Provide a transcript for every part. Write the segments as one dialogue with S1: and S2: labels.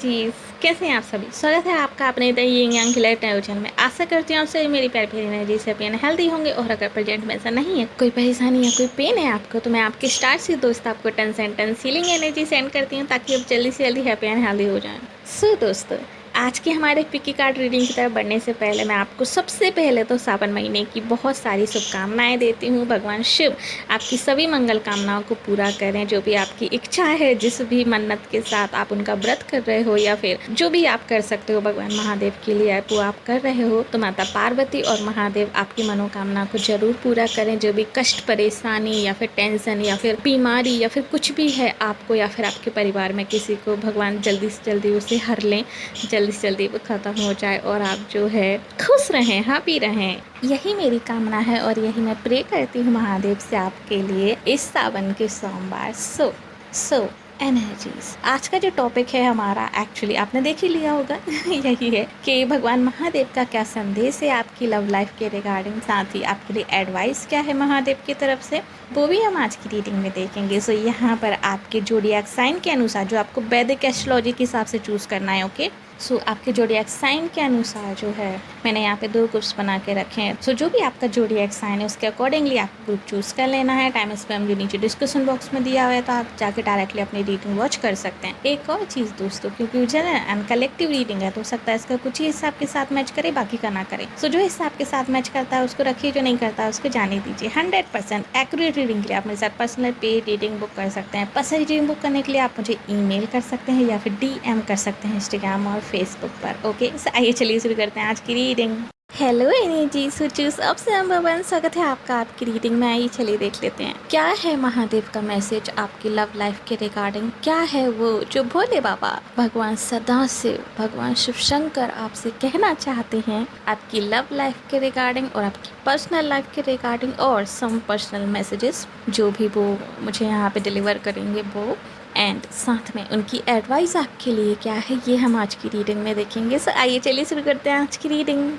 S1: Energies. कैसे हैं आप सभी? स्वागत है आपका अपने the Ying Yang Khillar channel में। आशा करती हूँ आप सभी मेरी प्यारी प्यारी एनर्जीज हैप्पी एंड हेल्दी होंगे। और अगर प्रेजेंट में ऐसा नहीं है, कोई परेशानी या कोई पेन है आपको, तो मैं आपके स्टार से दोस्त आपको टन हीलिंग एनर्जी सेंड करती हूँ ताकि आप जल्दी से जल्दी हैप्पी एंड हेल्दी हो जाएं। सो दोस्तों, आज की हमारे पिकी कार्ड रीडिंग की तरफ बढ़ने से पहले मैं आपको सबसे पहले तो सावन महीने की बहुत सारी शुभकामनाएं देती हूँ। भगवान शिव आपकी सभी मंगल कामनाओं को पूरा करें। जो भी आपकी इच्छा है, जिस भी मन्नत के साथ आप उनका व्रत कर रहे हो या फिर जो भी आप कर सकते हो भगवान महादेव के लिए वो आप कर रहे हो, तो माता पार्वती और महादेव आपकी मनोकामना को जरूर पूरा करें। जो भी कष्ट, परेशानी या फिर टेंशन या फिर बीमारी या फिर कुछ भी है आपको या फिर आपके परिवार में किसी को, भगवान जल्दी से जल्दी उसे हर लें, जल्दी से जल्दी वो ख़त्म हो जाए और आप जो है खुश रहें, हैप्पी रहें। यही मेरी कामना है और यही मैं प्रे करती हूँ महादेव से आपके लिए इस सावन के सोमवार। सो एनर्जीज, आज का जो टॉपिक है हमारा, एक्चुअली आपने देख ही लिया होगा यही है कि भगवान महादेव का क्या संदेश है आपकी लव लाइफ के रिगार्डिंग, साथ ही आपके लिए एडवाइस क्या है महादेव की तरफ से, वो भी हम आज की रीडिंग में देखेंगे। सो यहाँ पर आपके जोडिएक साइन के अनुसार, जो आपको वैदिक एस्ट्रोलॉजी के हिसाब से चूज़ करना है, ओके। सो आपके जोडिएक साइन के अनुसार जो है मैंने यहाँ पे 2 ग्रुप्स बना के रखे हैं। सो जो भी आपका जोडिएक साइन है उसके अकॉर्डिंगली आपको ग्रुप चूज़ कर लेना है। टाइम स्पैम जो नीचे डिस्क्रिप्शन बॉक्स में दिया हुआ है, तो आप जाके डायरेक्टली अपनी रीडिंग वॉच कर सकते हैं। एक और चीज़ दोस्तों, क्योंकि जनरल एंड कलेक्टिव रीडिंग है तो हो सकता है इसका कुछ ही हिसाब के साथ मैच करे, बाकी का ना करे। सो जो हिसाब के साथ मैच करता है उसको रखिए, जो नहीं करता है उसको जाने दीजिए। 100% एक्यूरेट रीडिंग के लिए आप मेरे साथ पर्सनल पेड रीडिंग बुक कर सकते हैं। पर्सनल रीडिंग बुक करने के लिए आप मुझे ईमेल कर सकते हैं या फिर DM कर सकते हैं इंस्टाग्राम और फेसबुक पर, ओके। आइए चलिए शुरू करते हैं आज की रीडिंग। हेलो एनर्जी सूचूस, अब से नंबर 1 स्वागत है आपका आपकी रीडिंग में। आइए चलिए देख लेते हैं क्या है महादेव का मैसेज आपकी लव लाइफ के रिगार्डिंग। क्या है वो जो भोले बाबा, भगवान सदाशिव, भगवान शिव शंकर आपसे कहना चाहते हैं आपकी लव लाइफ के रिगार्डिंग और आपकी पर्सनल लाइफ के रिगार्डिंग, और सम पर्सनल मैसेजेस जो भी वो मुझे यहाँ पे डिलीवर करेंगे वो, एंड साथ में उनकी एडवाइस आपके लिए क्या है, ये हम आज की रीडिंग में देखेंगे। सो आइए चलिए शुरू करते हैं आज की रीडिंग।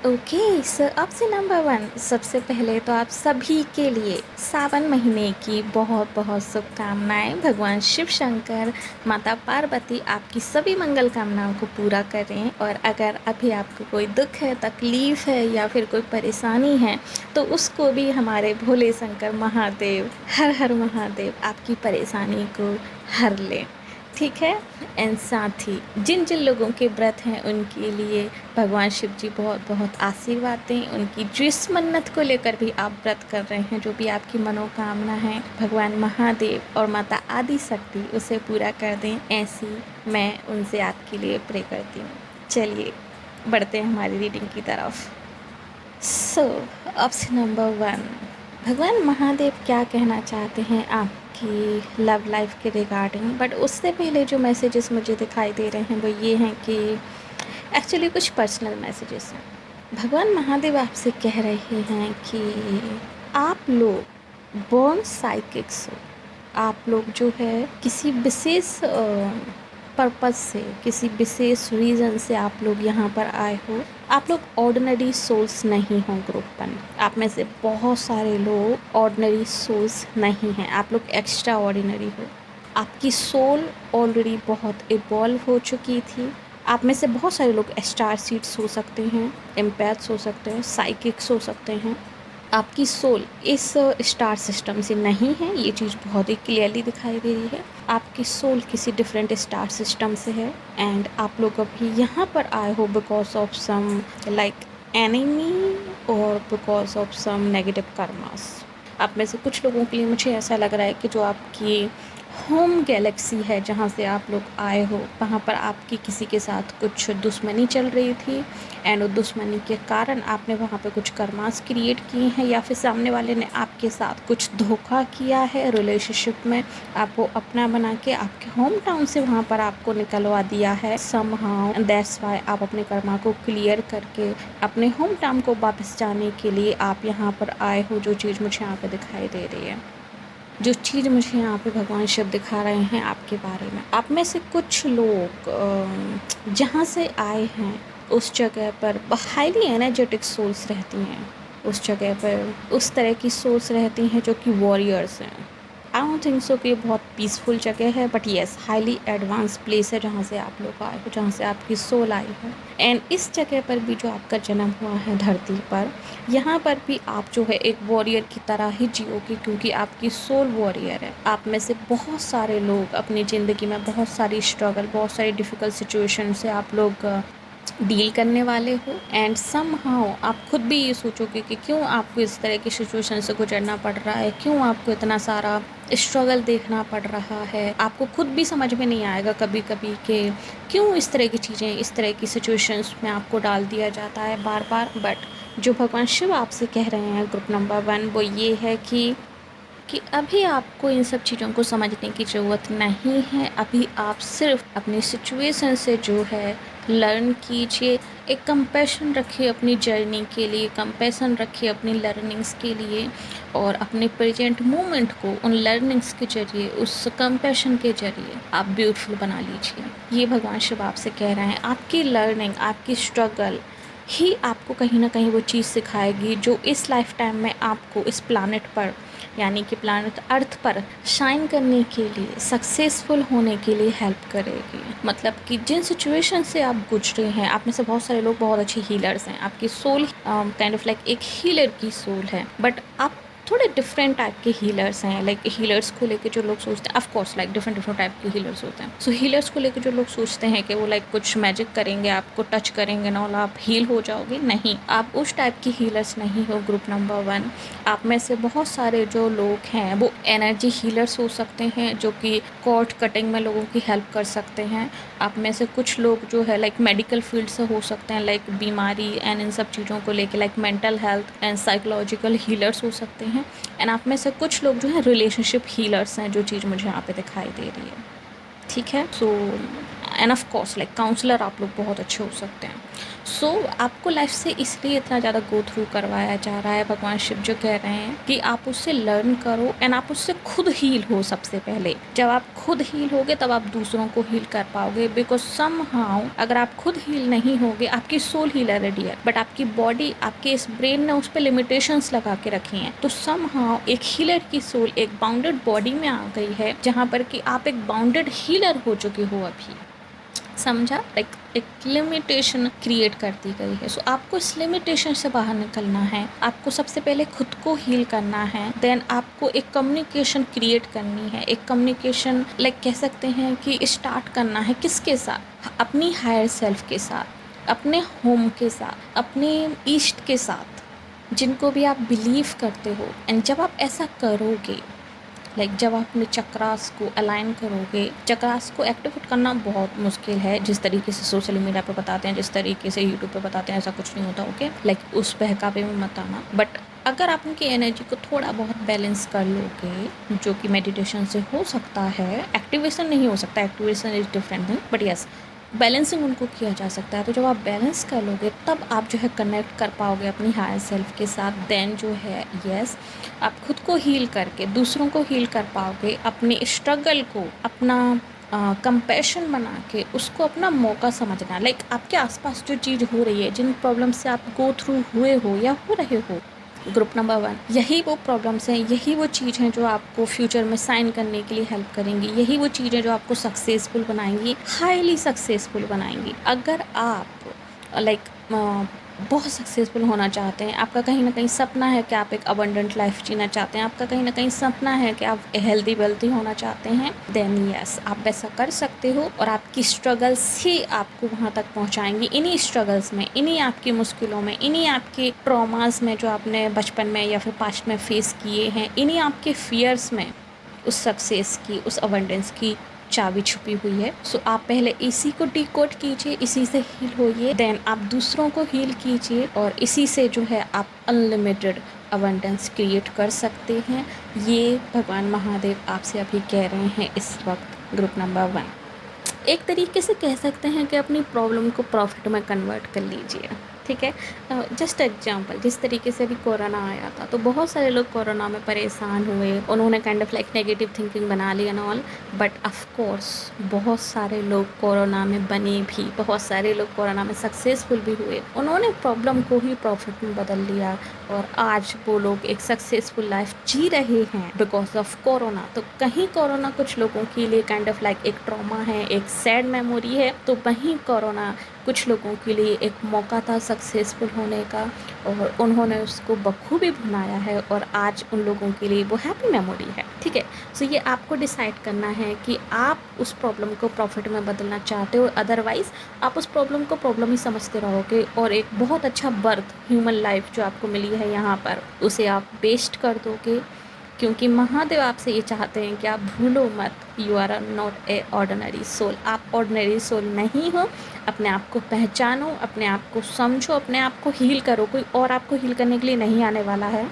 S1: ओके सो अब से नंबर 1, सबसे पहले तो आप सभी के लिए सावन महीने की बहुत बहुत शुभकामनाएं। भगवान शिव शंकर, माता पार्वती आपकी सभी मंगल कामनाओं को पूरा करें। और अगर अभी आपको कोई दुख है, तकलीफ़ है या फिर कोई परेशानी है, तो उसको भी हमारे भोले शंकर महादेव, हर हर महादेव, आपकी परेशानी को हर लें, ठीक है। एंड साथ ही जिन जिन लोगों के व्रत हैं उनके लिए भगवान शिव जी बहुत बहुत आशीर्वाद दें। उनकी जिस मन्नत को लेकर भी आप व्रत कर रहे हैं, जो भी आपकी मनोकामना है, भगवान महादेव और माता आदि शक्ति उसे पूरा कर दें, ऐसी मैं उनसे आपके लिए प्रे करती हूँ। चलिए बढ़ते हैं हमारी रीडिंग की तरफ। सो ऑप्शन नंबर 1, भगवान महादेव क्या कहना चाहते हैं आपकी लव लाइफ के रिगार्डिंग। बट उससे पहले जो मैसेजेस मुझे दिखाई दे रहे हैं वो ये हैं कि एक्चुअली कुछ पर्सनल मैसेजेस हैं। भगवान महादेव आपसे कह रहे हैं कि आप लोग बॉर्न साइकिक्स हो। आप लोग जो है किसी विशेष पर्पस से, किसी विशेष रीज़न से आप लोग यहाँ पर आए हो। आप लोग ऑर्डिनरी सोल्स नहीं हो ग्रुप 1। आप में से बहुत सारे लोग ऑर्डिनरी सोल्स नहीं हैं, आप लोग एक्स्ट्रा ऑर्डिनरी हो। आपकी सोल ऑलरेडी बहुत इवॉल्व हो चुकी थी। आप में से बहुत सारे लोग स्टार सीड्स हो सकते हैं, एम्पैथ्स हो सकते हैं, साइकिक्स हो सकते हैं। आपकी सोल इस स्टार सिस्टम से नहीं है, ये चीज़ बहुत ही क्लियरली दिखाई दे रही है। आपकी सोल किसी डिफरेंट स्टार सिस्टम से है एंड आप लोग अभी यहाँ पर आए हो because of some like enemy और because of some negative karmas. आप में से कुछ लोगों के लिए मुझे ऐसा लग रहा है कि जो आपकी होम गैलेक्सी है, जहाँ से आप लोग आए हो, वहाँ पर आपकी किसी के साथ कुछ दुश्मनी चल रही थी एंड उस दुश्मनी के कारण आपने वहाँ पे कुछ कर्मास क्रिएट किए हैं, या फिर सामने वाले ने आपके साथ कुछ धोखा किया है रिलेशनशिप में, आपको अपना बना के आपके होम टाउन से वहाँ पर आपको निकलवा दिया है समहाउ। दैट्स वाई आप अपने कर्मा को क्लियर करके अपने होम टाउन को वापस जाने के लिए आप यहाँ पर आए हो। जो चीज़ मुझे यहाँ पर दिखाई दे रही है, जो चीज़ मुझे यहाँ पे भगवान शिव दिखा रहे हैं आपके बारे में, आप में से कुछ लोग जहाँ से आए हैं उस जगह पर हाईली एनर्जेटिक सोल्स रहती हैं। उस जगह पर उस तरह की सोल्स रहती हैं जो कि वॉरियर्स हैं। आई डोंट थिंक सो कि ये बहुत पीसफुल जगह है, but yes highly advance place है जहाँ से आप लोग आए हो, जहाँ से आपकी सोल आई है। एंड इस जगह पर भी जो आपका जन्म हुआ है धरती पर, यहाँ पर भी आप जो है एक वॉरियर की तरह ही जियोगे, क्योंकि आपकी सोल वॉरियर है। आप में से बहुत सारे लोग अपनी ज़िंदगी में बहुत सारी स्ट्रगल, बहुत सारी डिफ़िकल्ट सिचुएशन से आप लोग डील करने वाले हो। एंड समहाउ आप खुद भी ये सोचोगे कि क्यों आपको इस तरह की सिचुएशन से गुजरना पड़ रहा है, क्यों आपको इतना सारा स्ट्रगल देखना पड़ रहा है। आपको खुद भी समझ में नहीं आएगा कभी कभी कि क्यों इस तरह की चीज़ें, इस तरह की सिचुएशंस में आपको डाल दिया जाता है बार बार। बट जो भगवान शिव आपसे कह रहे हैं ग्रुप नंबर 1, वो ये है कि अभी आपको इन सब चीज़ों को समझने की ज़रूरत नहीं है। अभी आप सिर्फ अपनी सिचुएशन से जो है लर्न कीजिए। एक कंपैशन रखिए अपनी जर्नी के लिए, कंपैशन रखिए अपनी लर्निंग्स के लिए, और अपने प्रेजेंट मोमेंट को उन लर्निंग्स के जरिए, उस कंपैशन के जरिए आप ब्यूटीफुल बना लीजिए। ये भगवान शिव आपसे कह रहे हैं। आपकी लर्निंग, आपकी स्ट्रगल ही आपको कहीं ना कहीं वो चीज़ सिखाएगी जो इस लाइफ टाइम में आपको इस प्लानट पर, यानी कि प्लानट अर्थ पर शाइन करने के लिए, सक्सेसफुल होने के लिए हेल्प करेगी। मतलब कि जिन सिचुएशन से आप गुजरे हैं, आप में से बहुत सारे लोग बहुत अच्छे हीलर्स हैं। आपकी सोल काइंड ऑफ लाइक एक हीलर की सोल है, बट आप थोड़े डिफरेंट टाइप के हीलर्स हैं। लाइक हीलर्स को लेके जो लोग सोचते हैं, of course like different different type के हीलर्स होते हैं। सो हीलर्स को लेके जो लोग सोचते हैं कि वो लाइक कुछ मैजिक करेंगे, आपको टच करेंगे ना, और आप हील हो जाओगे, नहीं, आप उस टाइप की हीलर्स नहीं हो ग्रुप नंबर 1। आप में से बहुत सारे जो लोग हैं वो एनर्जी हीलर्स हो सकते हैं, जो कि कॉर्ड कटिंग में लोगों की हेल्प कर सकते हैं। आप में से कुछ लोग जो है लाइक मेडिकल फील्ड से हो सकते हैं, लाइक बीमारी एंड इन सब चीज़ों को लेके, like mental health and psychological healers हो सकते हैं। एंड आप में से कुछ लोग जो है रिलेशनशिप हीलर्स हैं, जो चीज़ मुझे यहाँ पे दिखाई दे रही है। ठीक है। So and of course like counsellor आप लोग बहुत अच्छे हो सकते हैं। सो आपको लाइफ से इसलिए इतना ज़्यादा गो थ्रू करवाया जा रहा है। भगवान शिव जो कह रहे हैं कि आप उससे लर्न करो एंड आप उससे खुद हील हो। सबसे पहले जब आप खुद हील होगे तब आप दूसरों को हील कर पाओगे। बिकॉज समहाउ अगर आप खुद हील नहीं होगे, आपकी सोल हील ऑलरेडी है, बट आपकी बॉडी, आपके इस ब्रेन ने उस पर लिमिटेशंस लगा के रखी हैं। तो समहाउ एक हीलर की सोल एक बाउंडेड बॉडी में आ गई है, जहाँ पर कि आप एक बाउंडेड हीलर हो चुके हो अभी। समझा? लाइक एक लिमिटेशन क्रिएट कर दी गई है। सो आपको इस लिमिटेशन से बाहर निकलना है। आपको सबसे पहले खुद को हील करना है, देन आपको एक कम्युनिकेशन क्रिएट करनी है। एक कम्युनिकेशन लाइक कह सकते हैं कि स्टार्ट करना है किसके साथ? अपनी हायर सेल्फ के साथ, अपने होम के साथ, अपने ईस्ट के साथ, जिनको भी आप बिलीव करते हो। एंड जब आप ऐसा करोगे, जब आप अपने चक्रास को अलाइन करोगे, चक्रास को एक्टिवेट करना बहुत मुश्किल है। जिस तरीके से सोशल मीडिया पे बताते हैं, जिस तरीके से यूट्यूब पे बताते हैं, ऐसा कुछ नहीं होता। ओके, उस बहकावे में मत आना। बट अगर आप उनकी एनर्जी को थोड़ा बहुत बैलेंस कर लोगे, जो कि मेडिटेशन से हो सकता है, एक्टिवेशन नहीं हो सकता, activation is different thing, but yes balancing उनको किया जा सकता है। तो जब आप बैलेंस कर लोगे तब आप जो है कनेक्ट कर पाओगे अपनी हायर सेल्फ के साथ। देन जो है यस आप खुद को हील करके दूसरों को हील कर पाओगे। अपने स्ट्रगल को अपना कंपैशन बना के उसको अपना मौका समझना। लाइक आपके आसपास जो चीज़ हो रही है, जिन प्रॉब्लम से आप गो थ्रू हुए हो या हो रहे हो ग्रुप नंबर 1, यही वो प्रॉब्लम्स हैं, यही वो चीज़ हैं जो आपको फ्यूचर में साइन करने के लिए हेल्प करेंगी। यही वो चीज़ें जो आपको सक्सेसफुल बनाएंगी, हाईली सक्सेसफुल बनाएंगी। अगर आप लाइक बहुत सक्सेसफुल होना चाहते हैं, आपका कहीं ना कहीं सपना है कि आप एक अबंडेंट लाइफ जीना चाहते हैं, आपका कहीं ना कहीं सपना है कि आप हेल्दी वेल्थी होना चाहते हैं, देन यस आप वैसा कर सकते हो। और आपकी स्ट्रगल्स ही आपको वहाँ तक पहुँचाएंगी। इन्हीं स्ट्रगल्स में, इन्हीं आपकी मुश्किलों में, इन्हीं आपके ट्रॉमास में जो आपने बचपन में या फिर पास्ट में फेस किए हैं, इन्हीं आपके फियर्स में उस सक्सेस की, उस अबंडेंस की चाबी छुपी हुई है। सो आप पहले इसी को डिकोड कीजिए, इसी से हील होइए, देन आप दूसरों को हील कीजिए, और इसी से जो है आप अनलिमिटेड अबंडेंस क्रिएट कर सकते हैं। ये भगवान महादेव आपसे अभी कह रहे हैं इस वक्त ग्रुप नंबर 1। एक तरीके से कह सकते हैं कि अपनी प्रॉब्लम को प्रॉफिट में कन्वर्ट कर लीजिए। ठीक है। जस्ट एग्जांपल, जिस तरीके से अभी कोरोना आया था तो बहुत सारे लोग कोरोना में परेशान हुए, उन्होंने kind of like negative thinking बना ली and all. But of course बहुत सारे लोग कोरोना में बने भी, बहुत सारे लोग कोरोना में सक्सेसफुल भी हुए, उन्होंने प्रॉब्लम को ही प्रॉफिट में बदल लिया और आज वो लोग एक सक्सेसफुल लाइफ जी रहे हैं बिकॉज ऑफ कोरोना। तो कहीं कोरोना कुछ लोगों के लिए काइंड ऑफ लाइक एक ट्रॉमा है, एक सैड मेमोरी है, तो वहीं कोरोना कुछ लोगों के लिए एक मौका था सक्सेसफुल होने का और उन्होंने उसको बखूबी बनाया है और आज उन लोगों के लिए वो हैप्पी मेमोरी है। ठीक है। सो ये आपको डिसाइड करना है कि आप उस प्रॉब्लम को प्रॉफिट में बदलना चाहते हो, अदरवाइज़ आप उस प्रॉब्लम को प्रॉब्लम ही समझते रहोगे और एक बहुत अच्छा बर्थ, ह्यूमन लाइफ जो आपको मिली है यहाँ पर, उसे आप वेस्ट कर दोगे। क्योंकि महादेव आपसे ये चाहते हैं कि आप भूलो मत, you are not a ordinary soul. आप ऑर्डिनरी सोल नहीं हो। अपने आप को पहचानो, अपने आप को समझो, अपने आप को हील करो। कोई और आपको हील करने के लिए नहीं आने वाला है।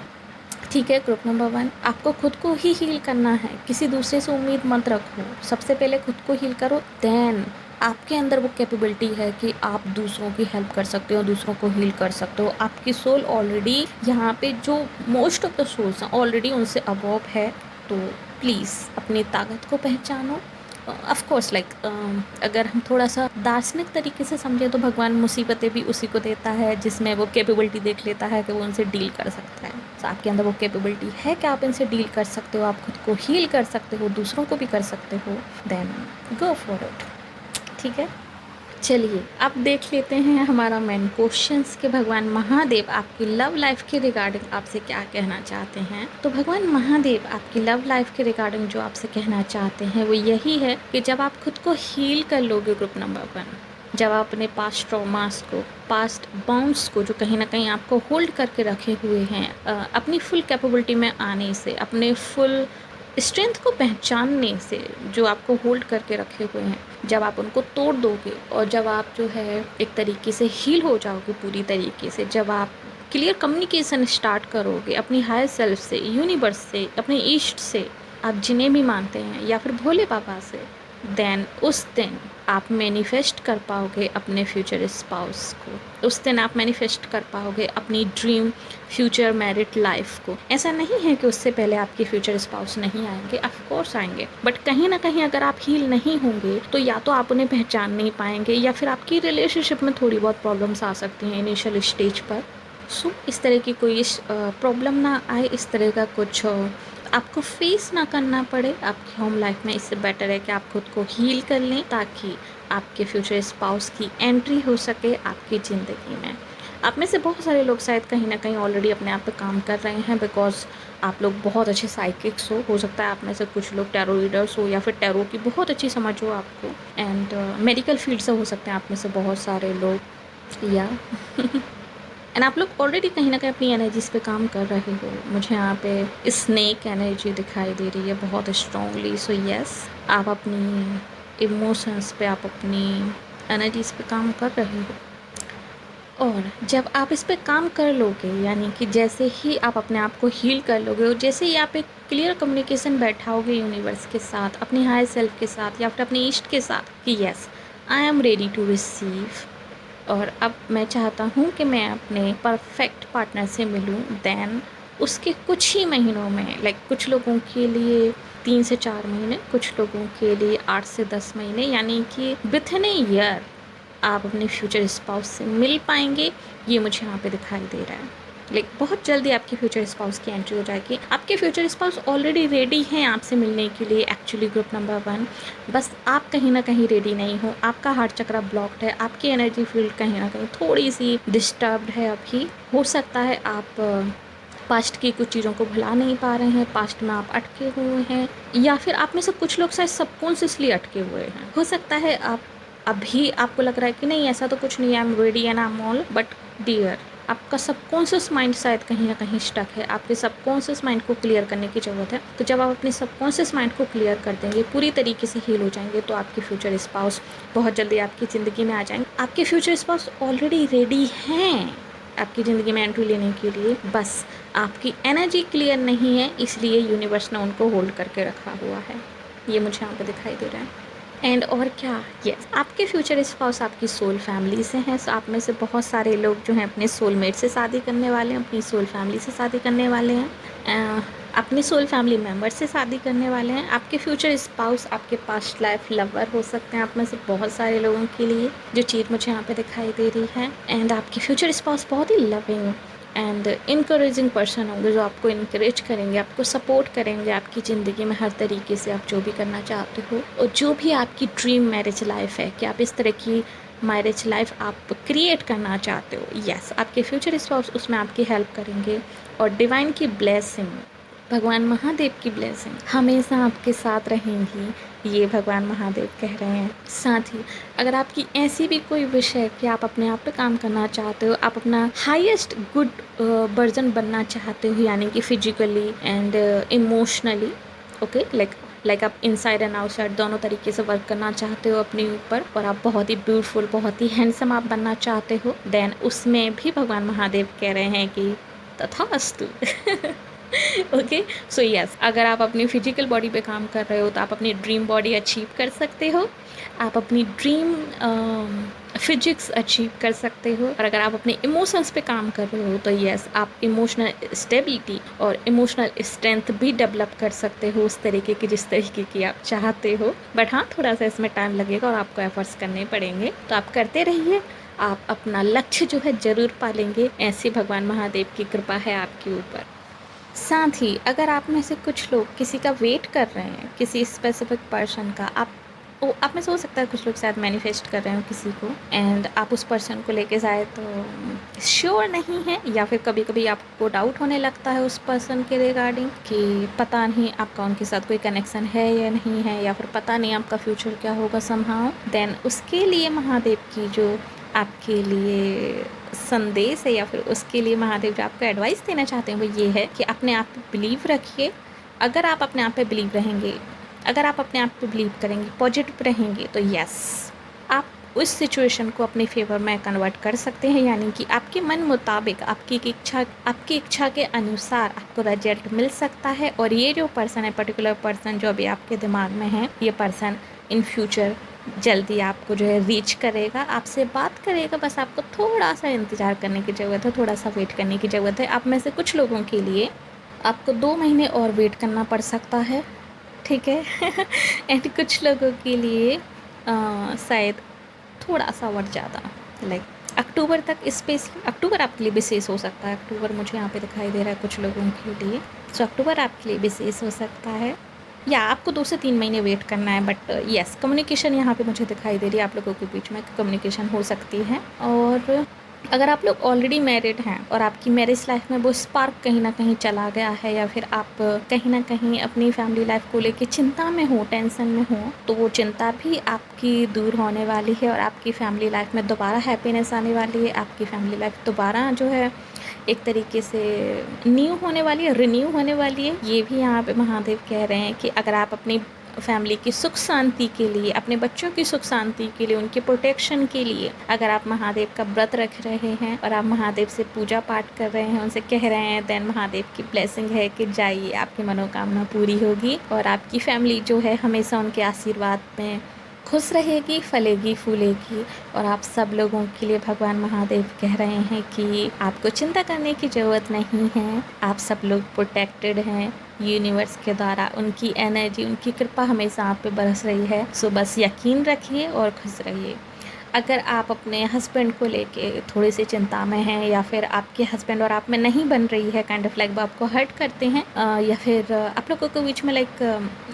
S1: ठीक है। ग्रुप नंबर 1, आपको खुद को ही हील करना है, किसी दूसरे से उम्मीद मत रखो। सबसे पहले खुद को हील करो, देन आपके अंदर वो कैपेबिलिटी है कि आप दूसरों की हेल्प कर सकते हो, दूसरों को हील कर सकते हो। आपकी सोल ऑलरेडी यहाँ पे, जो मोस्ट ऑफ द सोल्स हैं ऑलरेडी उनसे अबव है। तो प्लीज़ अपनी ताकत को पहचानो। ऑफ कोर्स लाइक अगर हम थोड़ा सा दार्शनिक तरीके से समझें तो भगवान मुसीबतें भी उसी को देता है जिसमें वो कैपेबिलिटी देख लेता है कि वो उनसे डील कर सकता है। तो आपके अंदर वो कैपेबिलिटी है कि आप इनसे डील कर सकते हो, आप खुद को हील कर सकते हो, दूसरों को भी कर सकते हो, देन गो फॉर इट। ठीक है। चलिए अब देख लेते हैं हमारा मेन क्वेश्चंस कि भगवान महादेव आपकी लव लाइफ के रिगार्डिंग आपसे क्या कहना चाहते हैं। तो भगवान महादेव आपकी लव लाइफ के रिगार्डिंग जो आपसे कहना चाहते हैं वो यही है कि जब आप खुद को हील कर लोगे, ग्रुप नंबर 1, जब आप अपने पास्ट ट्रॉमास को, पास्ट बाउंड्स को जो कहीं ना कहीं आपको होल्ड करके रखे हुए हैं, अपनी फुल कैपेबिलिटी में आने से, अपने फुल स्ट्रेंथ को पहचानने से जो आपको होल्ड करके रखे हुए हैं, जब आप उनको तोड़ दोगे और जब आप जो है एक तरीके से हील हो जाओगे पूरी तरीके से, जब आप क्लियर कम्युनिकेशन स्टार्ट करोगे अपनी हायर सेल्फ से, यूनिवर्स से, अपने ईस्ट से, आप जिन्हें भी मानते हैं, या फिर भोले बाबा से, देन उस दिन आप मैनिफेस्ट कर पाओगे अपने फ्यूचर स्पाउस को। उस दिन आप मैनिफेस्ट कर पाओगे अपनी ड्रीम फ्यूचर मैरिड लाइफ को। ऐसा नहीं है कि उससे पहले आपके फ्यूचर स्पाउस नहीं आएंगे, ऑफ कोर्स आएंगे, बट कहीं ना कहीं अगर आप हील नहीं होंगे तो या तो आप उन्हें पहचान नहीं पाएंगे या फिर आपकी रिलेशनशिप में थोड़ी बहुत प्रॉब्लम्स आ सकती हैं इनिशियल स्टेज पर। सो इस तरह की कोई प्रॉब्लम ना आए, इस तरह का कुछ आपको फेस ना करना पड़े आपकी होम लाइफ में। इससे बेटर है कि आप खुद को हील कर लें ताकि आपके फ्यूचर स्पाउस की एंट्री हो सके आपकी ज़िंदगी में। आप में से बहुत सारे लोग शायद कहीं ना कहीं ऑलरेडी अपने आप पे काम कर रहे हैं बिकॉज आप लोग बहुत अच्छे साइकिक्स हो सकता है आप में से कुछ लोग टैरो रीडर्स हो या फिर टैरो की बहुत अच्छी समझ हो आपको, एंड मेडिकल फील्ड से हो सकते हैं आप में से बहुत सारे लोग, या एंड आप लोग ऑलरेडी कहीं ना कहीं अपनी एनर्जीज पे काम कर रहे हो। मुझे यहाँ पे स्नेक एनर्जी दिखाई दे रही है बहुत स्ट्रॉन्गली। सो यस, आप अपनी इमोशंस पे, आप अपनी एनर्जीज पे काम कर रहे हो और जब आप इस पे काम कर लोगे, यानी कि जैसे ही आप अपने आप को हील कर लोगे और जैसे ही आप एक क्लियर कम्युनिकेशन बैठाओगे यूनिवर्स के साथ, अपनी हायर सेल्फ के साथ या फिर अपने ईस्ट के साथ कि yes I am ready to receive और अब मैं चाहता हूँ कि मैं अपने परफेक्ट पार्टनर से मिलूँ, देन उसके कुछ ही महीनों में, लाइक कुछ लोगों के लिए 3 से 4 महीने, कुछ लोगों के लिए 8 से 10 महीने, यानी कि विथिन ए ईयर आप अपने फ्यूचर स्पाउस से मिल पाएंगे। ये मुझे यहाँ पे दिखाई दे रहा है। लाइक बहुत जल्दी आपके फ्यूचर स्पाउस की एंट्री हो जाएगी। आपके फ्यूचर स्पाउस ऑलरेडी रेडी हैं आपसे मिलने के लिए एक्चुअली, ग्रुप नंबर 1। बस आप कहीं ना कहीं रेडी नहीं हो, आपका हार्ट चक्रा ब्लॉक्ड है, आपकी एनर्जी फील्ड कहीं ना कहीं थोड़ी सी डिस्टर्ब्ड है अभी। हो सकता है आप पास्ट की कुछ चीज़ों को भुला नहीं पा रहे हैं, पास्ट में आप अटके हुए हैं, या फिर आप में से कुछ लोग शायद सबकॉन्शियसली अटके हुए हैं। हो सकता है आप अभी आपको लग रहा है कि नहीं ऐसा तो कुछ नहीं है, I am ready and I am all, but dear आपका सबकॉन्शियस माइंड शायद कहीं ना कहीं स्टक है। आपके सबकॉन्शियस माइंड को क्लियर करने की ज़रूरत है। तो जब आप अपने सबकॉन्शियस माइंड को क्लियर कर देंगे, पूरी तरीके से हील हो जाएंगे, तो आपके फ्यूचर स्पाउस बहुत जल्दी आपकी ज़िंदगी में आ जाएंगे। आपके फ्यूचर स्पाउस ऑलरेडी रेडी हैं आपकी ज़िंदगी में एंट्री लेने के लिए, बस आपकी एनर्जी क्लियर नहीं है, इसलिए यूनिवर्स ने उनको होल्ड करके रखा हुआ है। ये मुझे यहाँ पे दिखाई दे रहा है। एंड और क्या, यस, आपके फ्यूचर स्पाउस आपकी सोल फैमिली से हैं। सो आप में से बहुत सारे लोग जो हैं अपने सोलमेट से शादी करने वाले हैं, अपनी सोल फैमिली से शादी करने वाले हैं, अपने सोल फैमिली मेम्बर से शादी करने वाले हैं। आपके फ्यूचर स्पाउस आपके पास्ट लाइफ लवर हो सकते हैं आप में से बहुत सारे लोगों के लिए, जो चीज़ मुझे यहाँ पे दिखाई दे रही है। एंड आपके फ्यूचर स्पाउस बहुत ही लविंग एंड इनकरेजिंग पर्सन होंगे, जो आपको इनकरेज करेंगे, आपको सपोर्ट करेंगे आपकी ज़िंदगी में हर तरीके से, आप जो भी करना चाहते हो। और जो भी आपकी ड्रीम मैरिज लाइफ है कि आप इस तरह की मैरिज लाइफ आप क्रिएट करना चाहते हो, यस, आपके फ्यूचर स्पाउस उसमें आपकी हेल्प करेंगे। और डिवाइन की ब्लेसिंग, भगवान महादेव की ब्लेसिंग हमेशा आपके साथ रहेंगी, ये भगवान महादेव कह रहे हैं। साथ ही अगर आपकी ऐसी भी कोई विश है कि आप अपने आप पे काम करना चाहते हो, आप अपना हाईएस्ट गुड वर्जन बनना चाहते हो, यानी कि physically and emotionally, okay, like आप इनसाइड एंड आउटसाइड दोनों तरीके से वर्क करना चाहते हो अपने ऊपर, और आप बहुत ही ब्यूटीफुल, बहुत ही हैंडसम आप बनना चाहते हो, देन उसमें भी भगवान महादेव कह रहे हैं कि तथास्तु। ओके, सो यस, अगर आप अपनी फिजिकल बॉडी पे काम कर रहे हो तो आप अपनी ड्रीम बॉडी अचीव कर सकते हो, आप अपनी ड्रीम फिजिक्स अचीव कर सकते हो। और अगर आप अपने इमोशंस पे काम कर रहे हो तो यस, आप इमोशनल स्टेबिलिटी और इमोशनल स्ट्रेंथ भी डेवलप कर सकते हो उस तरीके की जिस तरीके की आप चाहते हो। बट हाँ, थोड़ा सा इसमें टाइम लगेगा और आपको एफर्ट्स करने पड़ेंगे, तो आप करते रहिए, आप अपना लक्ष्य जो है ज़रूर पालेंगे। ऐसी भगवान महादेव की कृपा है आपके ऊपर। साथ ही अगर आप में से कुछ लोग किसी का वेट कर रहे हैं, किसी स्पेसिफिक पर्सन का, आप में से हो सकता है कुछ लोग शायद मैनिफेस्ट कर रहे हो किसी को, एंड आप उस पर्सन को लेके शायद तो श्योर नहीं है, या फिर कभी कभी आपको डाउट होने लगता है उस पर्सन के रिगार्डिंग कि पता नहीं आपका उनके साथ कोई कनेक्शन है या नहीं है, या फिर पता नहीं आपका फ्यूचर क्या होगा समहाउ, देन उसके लिए महादेव की जो आपके लिए संदेश है, या फिर उसके लिए महादेव जो आपको एडवाइस देना चाहते हैं, वो ये है कि अपने आप पे बिलीव रखिए। अगर आप अपने आप पे बिलीव रहेंगे, अगर आप अपने आप पे बिलीव करेंगे, पॉजिटिव रहेंगे, तो यस, आप उस सिचुएशन को अपने फेवर में कन्वर्ट कर सकते हैं, यानी कि आपके मन मुताबिक, आपकी इच्छा के अनुसार आपको रिजल्ट मिल सकता है। और ये जो पर्सन है, पर्टिकुलर पर्सन जो अभी आपके दिमाग में है, ये पर्सन इन फ्यूचर जल्दी आपको जो है रीच करेगा, आपसे बात करेगा। बस आपको थोड़ा सा इंतज़ार करने की ज़रूरत है, थोड़ा सा वेट करने की ज़रूरत है। आप में से कुछ लोगों के लिए आपको 2 महीने और वेट करना पड़ सकता है, ठीक है। एंड कुछ लोगों के लिए शायद थोड़ा सा और ज़्यादा, लाइक अक्टूबर तक, स्पेशली अक्टूबर आपके लिए विशेष हो सकता है। अक्टूबर मुझे यहाँ पे दिखाई दे रहा है कुछ लोगों के लिए, सो अक्टूबर आपके लिए विशेष हो सकता है, या आपको 2 से 3 महीने वेट करना है। बट यस, कम्युनिकेशन यहाँ पे मुझे दिखाई दे रही है, आप लोगों के बीच में कम्युनिकेशन हो सकती है। और अगर आप लोग ऑलरेडी मैरिड हैं और आपकी मैरिज लाइफ में वो स्पार्क कहीं ना कहीं चला गया है, या फिर आप कहीं ना कहीं अपनी फैमिली लाइफ को लेके चिंता में हो, टेंशन में हो, तो वो चिंता भी आपकी दूर होने वाली है और आपकी फैमिली लाइफ में दोबारा हैप्पीनेस आने वाली है। आपकी फैमिली लाइफ दोबारा जो है एक तरीके से न्यू होने वाली है, रिन्यू होने वाली है। ये भी यहाँ पे महादेव कह रहे हैं कि अगर आप अपनी फैमिली की सुख शांति के लिए, अपने बच्चों की सुख शांति के लिए, उनके प्रोटेक्शन के लिए अगर आप महादेव का व्रत रख रहे हैं और आप महादेव से पूजा पाठ कर रहे हैं, उनसे कह रहे हैं, देन महादेव की ब्लेसिंग है कि जाइए, आपकी मनोकामना पूरी होगी और आपकी फैमिली जो है हमेशा उनके आशीर्वाद में खुश रहेगी, फलेगी, फूलेगी। और आप सब लोगों के लिए भगवान महादेव कह रहे हैं कि आपको चिंता करने की ज़रूरत नहीं है, आप सब लोग प्रोटेक्टेड हैं यूनिवर्स के द्वारा। उनकी एनर्जी, उनकी कृपा हमेशा आप पे बरस रही है। सो बस यकीन रखिए और खुश रहिए। अगर आप अपने हस्बैंड को लेके थोड़ी सी चिंता में हैं, या फिर आपके हस्बैंड और आप में नहीं बन रही है, काइंड ऑफ लाइक वो आपको हर्ट करते हैं, या फिर आप लोगों के बीच में लाइक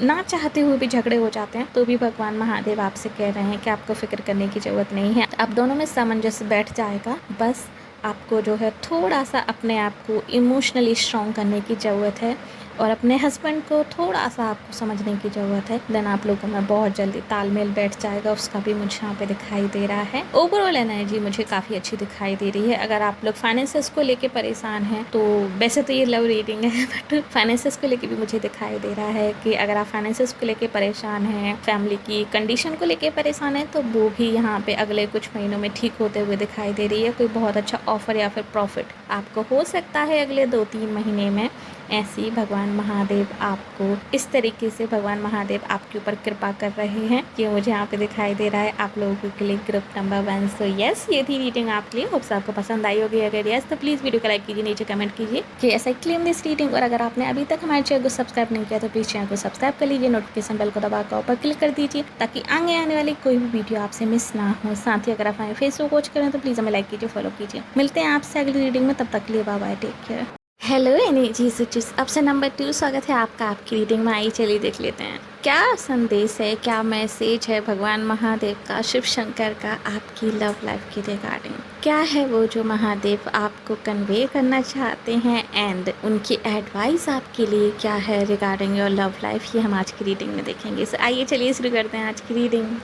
S1: ना चाहते हुए भी झगड़े हो जाते हैं, तो भी भगवान महादेव आपसे कह रहे हैं कि आपको फिक्र करने की ज़रूरत नहीं है। आप दोनों में सामंजस्य बैठ जाएगा। बस आपको जो है थोड़ा सा अपने आप को इमोशनली स्ट्रॉन्ग करने की ज़रूरत है और अपने हस्बैंड को थोड़ा सा आपको समझने की ज़रूरत है। देन आप लोगों में बहुत जल्दी तालमेल बैठ जाएगा, उसका भी मुझे यहाँ पे दिखाई दे रहा है। ओवरऑल एनर्जी मुझे काफ़ी अच्छी दिखाई दे रही है। अगर आप लोग फाइनेंसेस को लेके परेशान हैं, तो वैसे तो ये लव रीडिंग है, बट फाइनेंसेस को लेके भी मुझे दिखाई दे रहा है कि अगर आप फाइनेंसेस को लेके परेशान हैं, फैमिली की कंडीशन को लेके परेशान है, तो वो भी यहाँ पे अगले कुछ महीनों में ठीक होते हुए दिखाई दे रही है। कोई बहुत अच्छा ऑफर या फिर प्रॉफिट आपको हो सकता है अगले 2-3 महीने में, ऐसे ही भगवान महादेव आपको इस तरीके से भगवान महादेव आपके ऊपर कृपा कर रहे हैं कि मुझे यहाँ पे दिखाई दे रहा है आप लोगों के लिए ग्रुप नंबर 1। सो यस, ये थी रीडिंग आपके लिए। होप्स आपको पसंद आई होगी। अगर यस तो प्लीज़ वीडियो को लाइक कीजिए, नीचे कमेंट कीजिए कि ऐसा क्लेम दिस रीडिंग। और अगर आपने अभी तक हमारे चैनल को सब्सक्राइब नहीं किया तो प्लीज़ चैनल को सब्सक्राइब कर लीजिए, नोटिफिकेशन बेल को दबाकर ऊपर क्लिक कर दीजिए ताकि आगे आने वाली कोई भी वीडियो आपसे मिस ना हो। साथ ही अगर आप हमें फेसबुक वॉच करें तो प्लीज़ हमें लाइक कीजिए, फॉलो कीजिए। मिलते हैं आपसे अगली रीडिंग में, तब तक के लिए bye bye, take care. Hello energy switches, option number 2 स्वागत है आपका आपकी रीडिंग में। आइए चलिए देख लेते हैं क्या संदेश है, क्या मैसेज है भगवान महादेव का, शिव शंकर का आपकी लव लाइफ की रिगार्डिंग। क्या है वो जो महादेव आपको कन्वे करना चाहते हैं एंड उनकी एडवाइस आपके लिए क्या है रिगार्डिंग योर लव लाइफ, ये हम आज की रीडिंग में देखेंगे। सो आइए चलिए शुरू करते हैं आज की रीडिंग।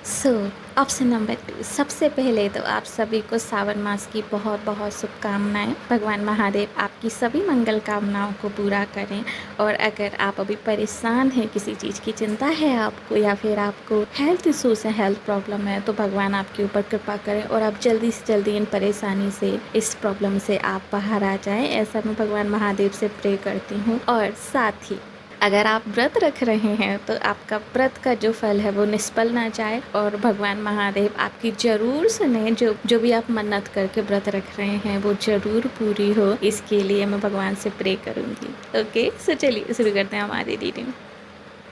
S1: सो ऑप्शन नंबर 2, सबसे पहले तो आप सभी को सावन मास की बहुत बहुत शुभकामनाएं। भगवान महादेव आपकी सभी मंगल कामनाओं को पूरा करें। और अगर आप अभी परेशान हैं, किसी चीज़ की चिंता है आपको या फिर आपको हेल्थ इशूज़ है, हेल्थ प्रॉब्लम है, तो भगवान आपके ऊपर कृपा करें और आप जल्दी से जल्दी इन परेशानी से, इस प्रॉब्लम से आप बाहर आ जाएँ, ऐसा मैं भगवान महादेव से प्रे करती हूँ। और साथ ही अगर आप व्रत रख रहे हैं तो आपका व्रत का जो फल है वो निष्फल ना जाए और भगवान महादेव आपकी ज़रूर सुने। जो भी आप मन्नत करके व्रत रख रहे हैं वो ज़रूर पूरी हो, इसके लिए मैं भगवान से प्रे करूँगी। ओके, सो चलिए शुरू करते हैं हमारी रीडिंग।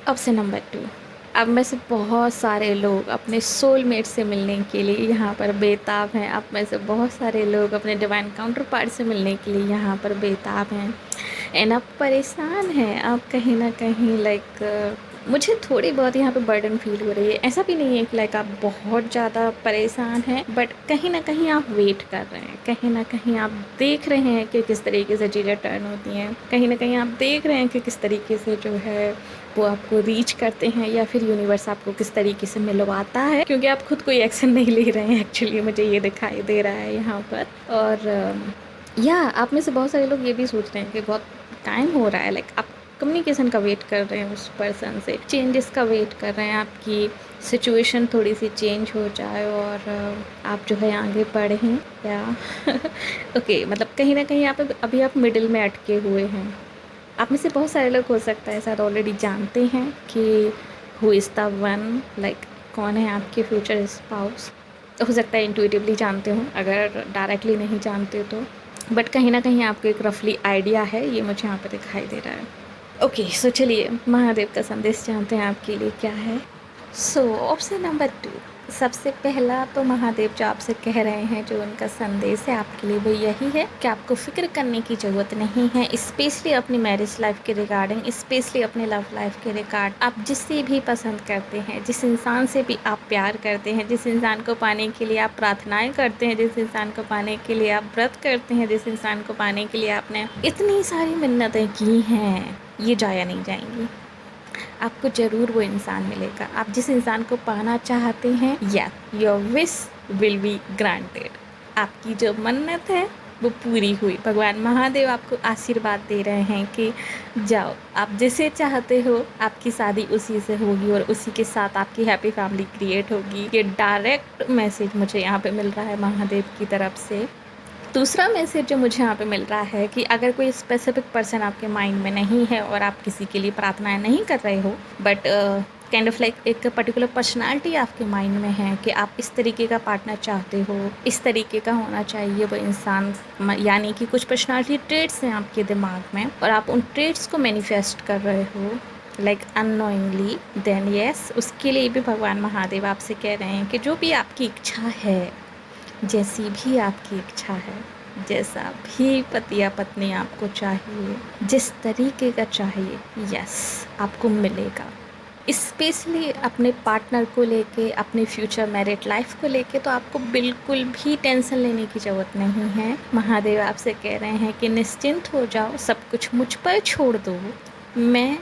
S1: ऑप्शन नंबर 2, अब में से बहुत सारे लोग अपने सोलमेट से मिलने के लिए यहाँ पर बेताब हैं। अब में से बहुत सारे लोग अपने डिवाइन काउंटर पार्ट से मिलने के लिए यहाँ पर बेताब हैं एंड आप परेशान हैं। आप कहीं ना कहीं मुझे थोड़ी बहुत यहाँ पे बर्डन फील हो रही है। ऐसा भी नहीं है कि आप बहुत ज़्यादा परेशान हैं, बट कहीं ना कहीं आप वेट कर रहे हैं, कहीं ना कहीं आप देख रहे हैं कि किस तरीके से चीज़ें टर्न होती हैं, कहीं ना कहीं आप देख रहे हैं कि किस तरीके से जो है वो आपको रीच करते हैं या फिर यूनिवर्स आपको किस तरीके से मिलवाता है, क्योंकि आप खुद कोई एक्शन नहीं ले रहे हैं। एक्चुअली मुझे ये दिखाई दे रहा है यहाँ पर। और या आप में से बहुत सारे लोग ये भी सोच रहे हैं कि बहुत टाइम हो रहा है, आप कम्युनिकेशन का वेट कर रहे हैं उस पर्सन से, चेंजेस का वेट कर रहे हैं, आपकी सिचुएशन थोड़ी सी चेंज हो जाए और आप जो है आगे बढ़ें या ओके, मतलब कहीं ना कहीं आप अभी आप मिडिल में अटके हुए हैं। आप में से बहुत सारे लोग हो सकता है शायद ऑलरेडी जानते हैं कि हु इज़ द वन, कौन है आपके फ्यूचर स्पाउस। हो सकता है इंट्यूटिवली जानते हो, अगर डायरेक्टली नहीं जानते तो, बट कहीं ना कहीं आपको एक रफली आइडिया है, ये मुझे यहाँ पे दिखाई दे रहा है। ओके, सो चलिए महादेव का संदेश जानते हैं आपके लिए क्या है। सो ऑप्शन नंबर 2, सबसे पहला तो महादेव जो आपसे कह रहे हैं, जो उनका संदेश है आपके लिए वो यही है कि आपको फिक्र करने की ज़रूरत नहीं है, स्पेशली अपनी मैरिज लाइफ के रिगार्डिंग, स्पेशली अपने लव लाइफ के रिगार्ड। आप जिससे भी पसंद करते हैं, जिस इंसान से भी आप प्यार करते हैं, जिस इंसान को पाने के लिए आप प्रार्थनाएं करते हैं, जिस इंसान को पाने के लिए आप व्रत करते हैं, जिस इंसान को पाने के लिए आपने इतनी सारी मिन्नतें की हैं, ये जाया नहीं जाएंगी। आपको ज़रूर वो इंसान मिलेगा। आप जिस इंसान को पाना चाहते हैं, या your wish will be granted. आपकी जो मन्नत है वो पूरी हुई। भगवान महादेव आपको आशीर्वाद दे रहे हैं कि जाओ, आप जिसे चाहते हो आपकी शादी उसी से होगी और उसी के साथ आपकी हैप्पी फैमिली क्रिएट होगी। ये डायरेक्ट मैसेज मुझे यहाँ पे मिल रहा है महादेव की तरफ से। दूसरा मैसेज जो मुझे यहाँ पे मिल रहा है कि अगर कोई स्पेसिफिक पर्सन आपके माइंड में नहीं है और आप किसी के लिए प्रार्थनाएं नहीं कर रहे हो, बट काइंड ऑफ एक पर्टिकुलर पर्सनालिटी आपके माइंड में है कि आप इस तरीके का पार्टनर चाहते हो, इस तरीके का होना चाहिए वो इंसान, यानी कि कुछ पर्सनालिटी ट्रेट्स हैं आपके दिमाग में और आप उन ट्रेट्स को मैनिफेस्ट कर रहे हो अननोइंगली, देन यस, उसके लिए भी भगवान महादेव आपसे कह रहे हैं कि जो भी आपकी इच्छा है, जैसी भी आपकी इच्छा है, जैसा भी पति या पत्नी आपको चाहिए, जिस तरीके का चाहिए, यस आपको मिलेगा। स्पेशली अपने पार्टनर को लेके, अपने फ्यूचर मैरिड लाइफ को लेके तो आपको बिल्कुल भी टेंशन लेने की ज़रूरत नहीं है। महादेव आपसे कह रहे हैं कि निश्चिंत हो जाओ, सब कुछ मुझ पर छोड़ दो, मैं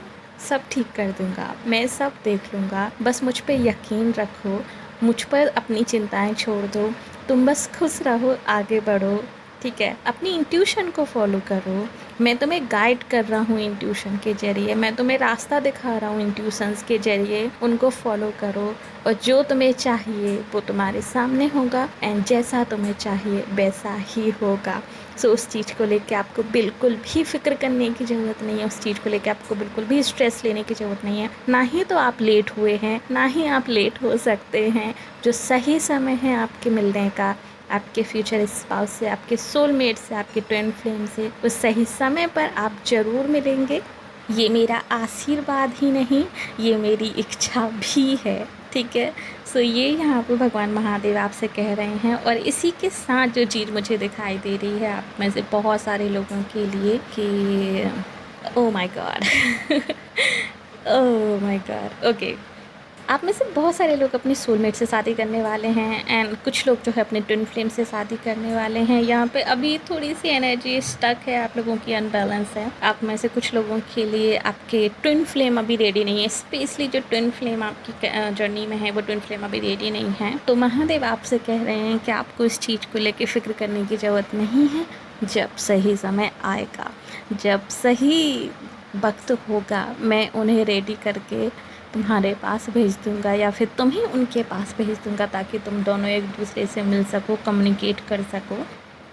S1: सब ठीक कर दूँगा, मैं सब देख लूँगा, बस मुझ पर यकीन रखो, मुझ पर अपनी चिंताएं छोड़ दो, तुम बस खुश रहो, आगे बढ़ो, ठीक है। अपनी इंट्यूशन को फॉलो करो, मैं तुम्हें गाइड कर रहा हूँ इंट्यूशन के ज़रिए, मैं तुम्हें रास्ता दिखा रहा हूँ इंट्यूशंस के ज़रिए, उनको फॉलो करो और जो तुम्हें चाहिए वो तुम्हारे सामने होगा एंड जैसा तुम्हें चाहिए वैसा ही होगा। सो उस चीज़ को लेके आपको बिल्कुल भी फ़िक्र करने की ज़रूरत नहीं है, उस चीज़ को लेके आपको बिल्कुल भी स्ट्रेस लेने की ज़रूरत नहीं है। ना ही तो आप लेट हुए हैं, ना ही आप लेट हो सकते हैं। जो सही समय है आपके मिलने का, आपके फ्यूचर स्पाउस से, आपके सोलमेट से, आपके ट्विन फ्लेम से, उस सही समय पर आप ज़रूर मिलेंगे। ये मेरा आशीर्वाद ही नहीं, ये मेरी इच्छा भी है, ठीक है। सो ये यहाँ पे भगवान महादेव आपसे कह रहे हैं। और इसी के साथ जो चीज़ मुझे दिखाई दे रही है आप में से बहुत सारे लोगों के लिए कि oh my God oh my God, okay, आप में से बहुत सारे लोग अपनी सोलमेट से शादी करने वाले हैं एंड कुछ लोग जो है अपने ट्विन फ्लेम से शादी करने वाले हैं। यहाँ पे अभी थोड़ी सी एनर्जी स्टक है, आप लोगों की अनबैलेंस है। आप में से कुछ लोगों के लिए आपके ट्विन फ्लेम अभी रेडी नहीं है, स्पेशली जो ट्विन फ्लेम आपकी जर्नी में है वो ट्विन फ्लेम अभी रेडी नहीं है। तो महादेव आपसे कह रहे हैं कि आपको इस चीज़ को लेकर फ़िक्र करने की ज़रूरत नहीं है। जब सही समय आएगा, जब सही वक्त होगा, मैं उन्हें रेडी करके तुम्हारे पास भेज दूँगा या फिर तुम ही उनके पास भेज दूँगा, ताकि तुम दोनों एक दूसरे से मिल सको, कम्युनिकेट कर सको।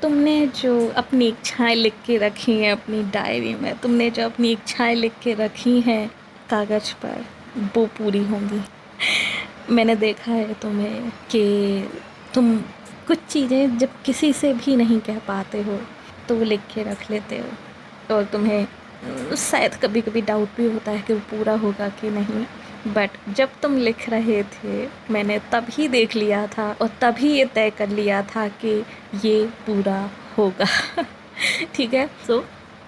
S1: तुमने जो अपनी इच्छाएं लिख के रखी हैं अपनी डायरी में, तुमने जो अपनी इच्छाएं लिख के रखी हैं कागज़ पर, वो पूरी होंगी। मैंने देखा है तुम्हें कि तुम कुछ चीज़ें जब किसी से भी नहीं कह पाते हो तो वो लिख के रख लेते हो, और तुम्हें शायद कभी कभी डाउट भी होता है कि वो पूरा होगा कि नहीं। बट जब तुम लिख रहे थे मैंने तभी देख लिया था और तभी ये तय कर लिया था कि ये पूरा होगा ठीक है। सो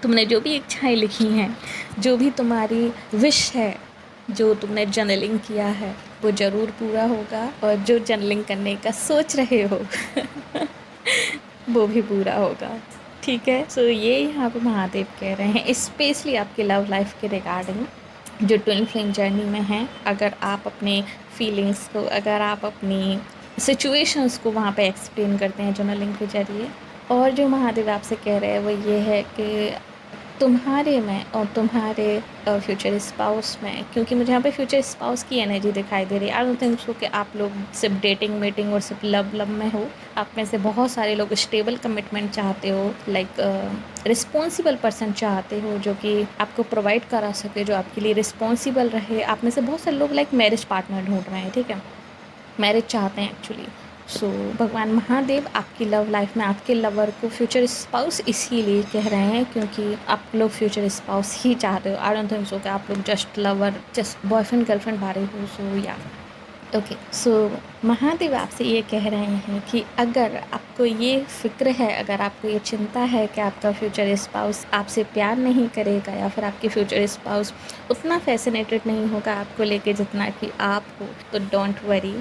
S1: तुमने जो भी इच्छाएं लिखी हैं, जो भी तुम्हारी विश है, जो तुमने जर्नलिंग किया है, वो ज़रूर पूरा होगा। और जो जर्नलिंग करने का सोच रहे हो वो भी पूरा होगा, ठीक है। सो ये यहाँ पे महादेव कह रहे हैं स्पेशली आपके लव लाइफ के रिगार्डिंग, जो ट्विन फ्लेम जर्नी में हैं। अगर आप अपने फीलिंग्स को, अगर आप अपनी सिचुएशंस को वहाँ पे एक्सप्लेन करते हैं जर्नलिंग के ज़रिए। और जो महादेव आपसे कह रहे हैं वो ये है कि तुम्हारे में और तुम्हारे फ्यूचर स्पाउस में, क्योंकि मुझे यहाँ पे फ्यूचर स्पाउस की एनर्जी दिखाई दे रही है। आई डोंट थिंक सो कि आप लोग सिर्फ डेटिंग मीटिंग और सिर्फ लव में हो। आप में से बहुत सारे लोग स्टेबल कमिटमेंट चाहते हो, लाइक रिस्पॉन्सिबल पर्सन चाहते हो जो कि आपको प्रोवाइड करा सके, जो आपके लिए रिस्पॉन्सिबल रहे। आप में से बहुत सारे लोग लाइक मैरिज पार्टनर ढूंढ रहे हैं, ठीक है, मैरिज चाहते हैं एक्चुअली। सो भगवान महादेव आपकी लव लाइफ में आपके लवर को फ्यूचर स्पाउस इसीलिए कह रहे हैं क्योंकि आप लोग फ्यूचर स्पाउस ही चाहते हो। आई डोंट थिंक सो कि आप लोग just lover, just boyfriend girlfriend बारे हो। सो या ओके, सो महादेव आपसे ये कह रहे हैं कि अगर आपको ये फ़िक्र है, अगर आपको ये चिंता है कि आपका फ्यूचर स्पाउस आपसे प्यार नहीं करेगा या फिर आपके फ्यूचर स्पाउस उतना फैसिनेटेड नहीं होगा आपको लेके जितना कि आप हो, तो डोंट वरी।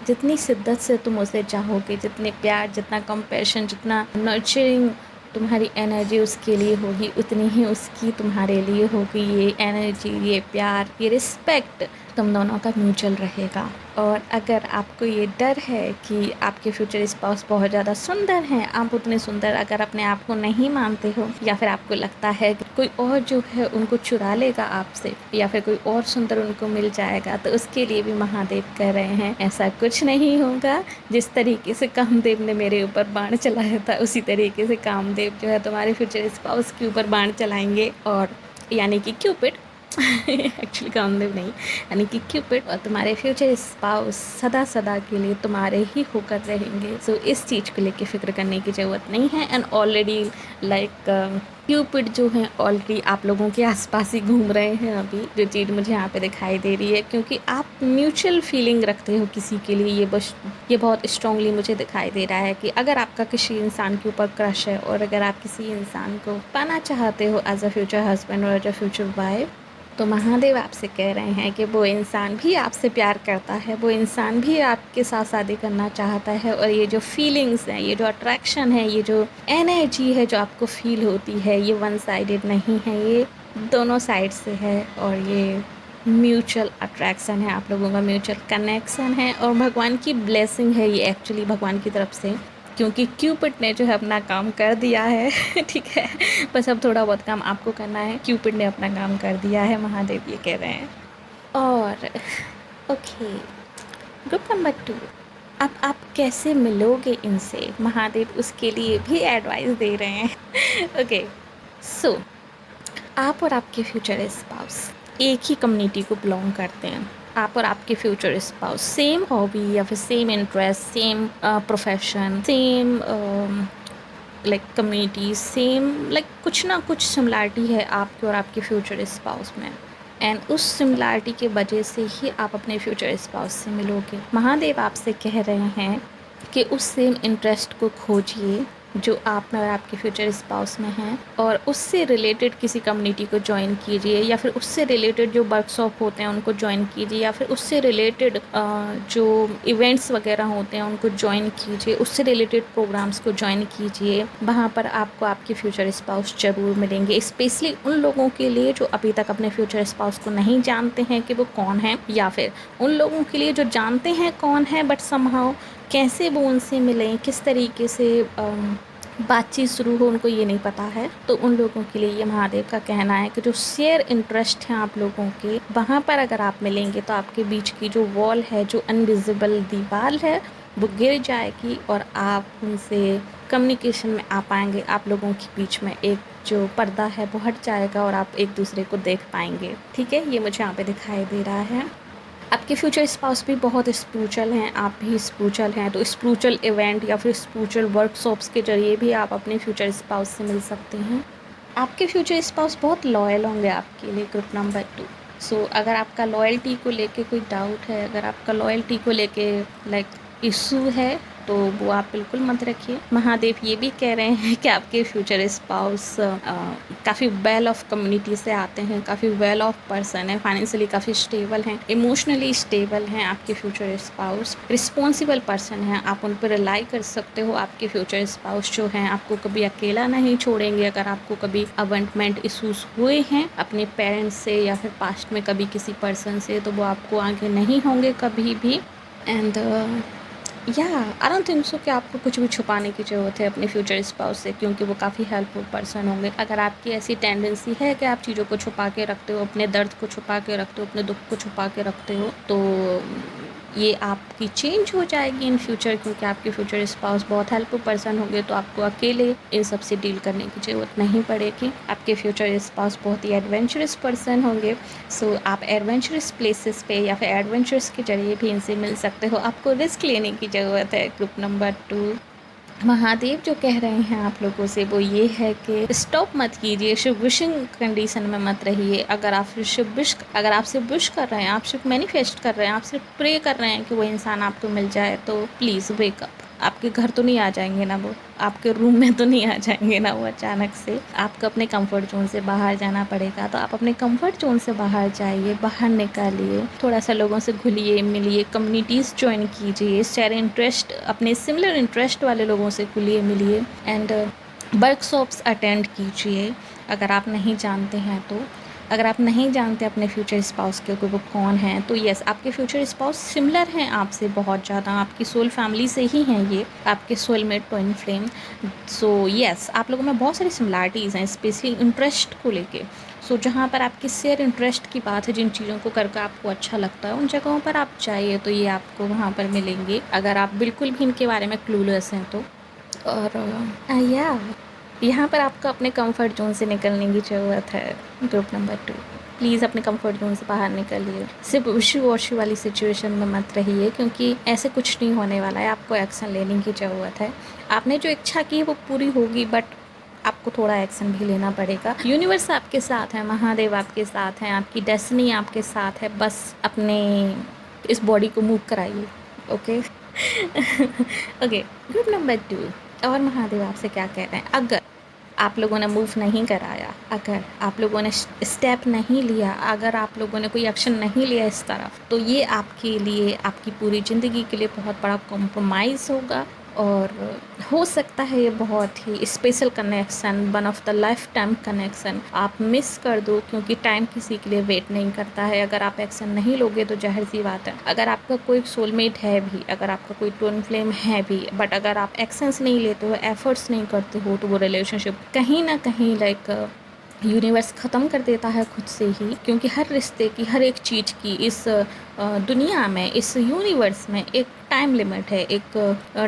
S1: जितनी शिद्दत से तुम उसे चाहोगे, जितने प्यार, जितना कंपैशन, जितना नर्चरिंग तुम्हारी एनर्जी उसके लिए होगी, उतनी ही उसकी तुम्हारे लिए होगी। ये एनर्जी, ये प्यार, ये रिस्पेक्ट तुम दोनों का म्यूचुअल रहेगा। और अगर आपको ये डर है कि आपके फ्यूचर स्पाउस बहुत ज़्यादा सुंदर हैं, आप उतने सुंदर अगर अपने आप को नहीं मानते हो, या फिर आपको लगता है कि कोई और जो है उनको चुरा लेगा आपसे, या फिर कोई और सुंदर उनको मिल जाएगा, तो उसके लिए भी महादेव कह रहे हैं ऐसा कुछ नहीं होगा। जिस तरीके से कामदेव ने मेरे ऊपर बाण चलाया था, उसी तरीके से कामदेव जो है तुम्हारे फ्यूचर स्पाउस के ऊपर बाण चलाएंगे। और यानी कि क्यूपिड एक्चुअली कामदेव नहीं, यानी कि क्यूपिड और तुम्हारे फ्यूचर स्पाउस सदा सदा के लिए तुम्हारे ही होकर रहेंगे। सो इस चीज़ को लेके फ़िक्र करने की ज़रूरत नहीं है। एंड ऑलरेडी लाइक क्यूपिड जो है ऑलरेडी आप लोगों के आसपास ही घूम रहे हैं अभी, जो चीज़ मुझे यहाँ पे दिखाई दे रही है, क्योंकि आप म्यूचुअल फीलिंग रखते हो किसी के लिए। ये बहुत स्ट्रांगली मुझे दिखाई दे रहा है कि अगर आपका किसी इंसान के ऊपर क्रश है और अगर आप किसी इंसान को पाना चाहते हो एज अ फ्यूचर हस्बैंड और एज अ फ्यूचर वाइफ, तो महादेव आपसे कह रहे हैं कि वो इंसान भी आपसे प्यार करता है, वो इंसान भी आपके साथ शादी करना चाहता है। और ये जो फीलिंग्स हैं, ये जो अट्रैक्शन है, ये जो एनर्जी है जो आपको फील होती है, ये वन साइडेड नहीं है, ये दोनों साइड से है। और ये म्यूचुअल अट्रैक्शन है, आप लोगों का म्यूचुअल कनेक्शन है और भगवान की ब्लेसिंग है ये एक्चुअली भगवान की तरफ से, क्योंकि क्यूपिड ने जो है अपना काम कर दिया है ठीक है, बस अब थोड़ा बहुत काम आपको करना है। क्यूपिड ने अपना काम कर दिया है, महादेव ये कह रहे हैं। और ओके, ग्रुप नंबर 2, अब आप कैसे मिलोगे इनसे, महादेव उसके लिए भी एडवाइस दे रहे हैं। ओके, सो आप और आपके फ्यूचर स्पाउस एक ही कम्युनिटी को बिलोंग करते हैं। आप और आपके फ्यूचर स्पाउस सेम हॉबी या फिर same interest, same profession, same like community, same like कुछ ना कुछ सिमिलरिटी है आपके और आपके फ्यूचर स्पाउस में। एंड उस सिमिलरिटी के वजह से ही आप अपने फ्यूचर स्पाउस से मिलोगे। महादेव आपसे कह रहे हैं कि उस सेम इंटरेस्ट को खोजिए जो आप में और आपके फ्यूचर स्पाउस में हैं, और उससे रिलेटेड किसी कम्युनिटी को ज्वाइन कीजिए, या फिर उससे रिलेटेड जो वर्कशॉप होते हैं उनको ज्वाइन कीजिए, या फिर उससे रिलेटेड जो इवेंट्स वगैरह होते हैं उनको ज्वाइन कीजिए, उससे रिलेटेड प्रोग्राम्स को ज्वाइन कीजिए। वहाँ पर आपको आपके फ्यूचर स्पाउस ज़रूर मिलेंगे, स्पेशली उन लोगों के लिए जो अभी तक अपने फ्यूचर स्पाउस को नहीं जानते हैं कि वो कौन है, या फिर उन लोगों के लिए जो जानते हैं कौन है बट समहाउ कैसे वो उनसे मिलें, किस तरीके से बातचीत शुरू हो, उनको ये नहीं पता है। तो उन लोगों के लिए ये महादेव का कहना है कि जो शेयर इंटरेस्ट हैं आप लोगों के, वहाँ पर अगर आप मिलेंगे तो आपके बीच की जो वॉल है, जो अनविजिबल दीवार है, वो गिर जाएगी और आप उनसे कम्युनिकेशन में आ पाएंगे। आप लोगों के बीच में एक जो पर्दा है वो हट जाएगा और आप एक दूसरे को देख पाएंगे। ठीक है, ये मुझे यहाँ पे दिखाई दे रहा है। आपके फ्यूचर स्पाउस भी बहुत स्पिरिचुअल हैं, आप भी स्पिरिचुअल हैं, तो स्पिरिचुअल इवेंट या फिर स्पिरिचुअल वर्कशॉप्स के जरिए भी आप अपने फ्यूचर स्पाउस से मिल सकते हैं। आपके फ्यूचर स्पाउस बहुत लॉयल होंगे आपके लिए, ग्रुप नंबर 2। सो अगर आपका लॉयल्टी को लेके कोई डाउट है, अगर आपका लॉयल्टी को लेके लाइक इशू है, तो वो आप बिल्कुल मत रखिए। महादेव ये भी कह रहे हैं कि आपके फ्यूचर स्पाउस काफ़ी वेल ऑफ कम्युनिटी से आते हैं, काफ़ी वेल ऑफ पर्सन है, फाइनेंशियली काफ़ी स्टेबल हैं, इमोशनली स्टेबल हैं। आपके फ्यूचर स्पाउस रिस्पॉन्सिबल पर्सन हैं, आप उन पर रिलाई कर सकते हो। आपके फ्यूचर स्पाउस जो हैं आपको कभी अकेला नहीं छोड़ेंगे। अगर आपको कभी अबंडमेंट इशूज़ हुए हैं अपने पेरेंट्स से या फिर पास्ट में कभी किसी पर्सन से, तो वो आपको आगे नहीं होंगे कभी भी। एंड या आई डोंट थिंक सो कि आपको कुछ भी छुपाने की ज़रूरत है अपने फ्यूचर स्पाउस से, क्योंकि वो काफ़ी हेल्पफुल पर्सन होंगे। अगर आपकी ऐसी टेंडेंसी है कि आप चीज़ों को छुपा के रखते हो, अपने दर्द को छुपा के रखते हो, अपने दुख को छुपा के रखते हो, तो ये आपकी चेंज हो जाएगी इन फ्यूचर, क्योंकि आपके फ्यूचर स्पाउस बहुत हेल्पफुल पर्सन होंगे। तो आपको अकेले इन सब से डील करने की ज़रूरत नहीं पड़ेगी। आपके फ्यूचर स्पाउस बहुत ही एडवेंचरस पर्सन होंगे। सो आप एडवेंचरस प्लेसेस पे या फिर एडवेंचर्स के जरिए भी इनसे मिल सकते हो। आपको रिस्क लेने की ज़रूरत है। ग्रुप नंबर 2, महादेव जो कह रहे हैं आप लोगों से वो ये है कि स्टॉप मत कीजिए, सिर्फ विशिंग कंडीशन में मत रहिए। अगर आप सिर्फ विश कर रहे हैं, आप सिर्फ मैनिफेस्ट कर रहे हैं, आप सिर्फ प्रे कर रहे हैं कि वो इंसान आपको मिल जाए, तो प्लीज़ वेक अप। आपके घर तो नहीं आ जाएंगे ना वो, आपके रूम में तो नहीं आ जाएंगे ना वो अचानक से। आपको अपने कंफर्ट जोन से बाहर जाना पड़ेगा। तो आप अपने कंफर्ट जोन से बाहर जाइए, बाहर निकालिए, थोड़ा सा लोगों से घुलिए मिलिए, कम्युनिटीज़ ज्वाइन कीजिए, शेयर इंटरेस्ट, अपने सिमिलर इंटरेस्ट वाले लोगों से घुलिए मिलिए, एंड वर्कशॉप्स अटेंड कीजिए अगर आप नहीं जानते हैं तो। अगर आप नहीं जानते अपने फ्यूचर स्पाउस के वो कौन हैं, तो यस, आपके फ्यूचर स्पाउस सिमिलर हैं आपसे बहुत ज़्यादा, आपकी सोल फैमिली से ही हैं ये, आपके soulmate twin flame. So yes, आप लोगों में बहुत सारी सिमिलरिटीज़ हैं, स्पेशली इंटरेस्ट को लेके। सो जहाँ पर आपकी शेयर इंटरेस्ट की बात है, जिन चीज़ों को करके आपको अच्छा लगता है, उन जगहों पर आप जाइए तो ये आपको वहाँ पर मिलेंगे, अगर आप बिल्कुल भी इनके बारे में क्लूलेस हैं तो। और या यहाँ पर आपको अपने कंफर्ट जोन से निकलने की ज़रूरत है। ग्रुप नंबर 2, प्लीज़ अपने कंफर्ट जोन से बाहर निकलिए। सिर्फ विशु वॉशु वाली सिचुएशन में मत रहिए, क्योंकि ऐसे कुछ नहीं होने वाला है। आपको एक्शन लेने की ज़रूरत है। आपने जो इच्छा की वो पूरी होगी, बट आपको थोड़ा एक्शन भी लेना पड़ेगा। यूनिवर्स आपके साथ है, महादेव आपके साथ हैं, आपकी डेस्टिनी आपके साथ है। बस अपने इस बॉडी को मूव कराइए। ओके। ओके, ग्रुप नंबर 2, और महादेव आपसे क्या कह रहे हैं। अगर आप लोगों ने मूव नहीं कराया, अगर आप लोगों ने स्टेप नहीं लिया, अगर आप लोगों ने कोई एक्शन नहीं लिया इस तरफ, तो ये आपके लिए, आपकी पूरी ज़िंदगी के लिए बहुत बड़ा कॉम्प्रोमाइज़ होगा। और हो सकता है ये बहुत ही special connection, one of the life time connection आप मिस कर दो, क्योंकि टाइम किसी के लिए वेट नहीं करता है। अगर आप एक्शन नहीं लोगे तो ज़ाहिर सी बात है, अगर आपका कोई सोलमेट है भी, अगर आपका कोई ट्विन फ्लेम है भी, बट अगर आप एक्शंस नहीं लेते हो, एफर्ट्स नहीं करते हो, तो वो रिलेशनशिप कहीं ना कहीं लाइक यूनिवर्स ख़त्म कर देता है खुद से ही। क्योंकि हर रिश्ते की, हर एक चीज़ की इस दुनिया में, इस यूनिवर्स में एक टाइम लिमिट है, एक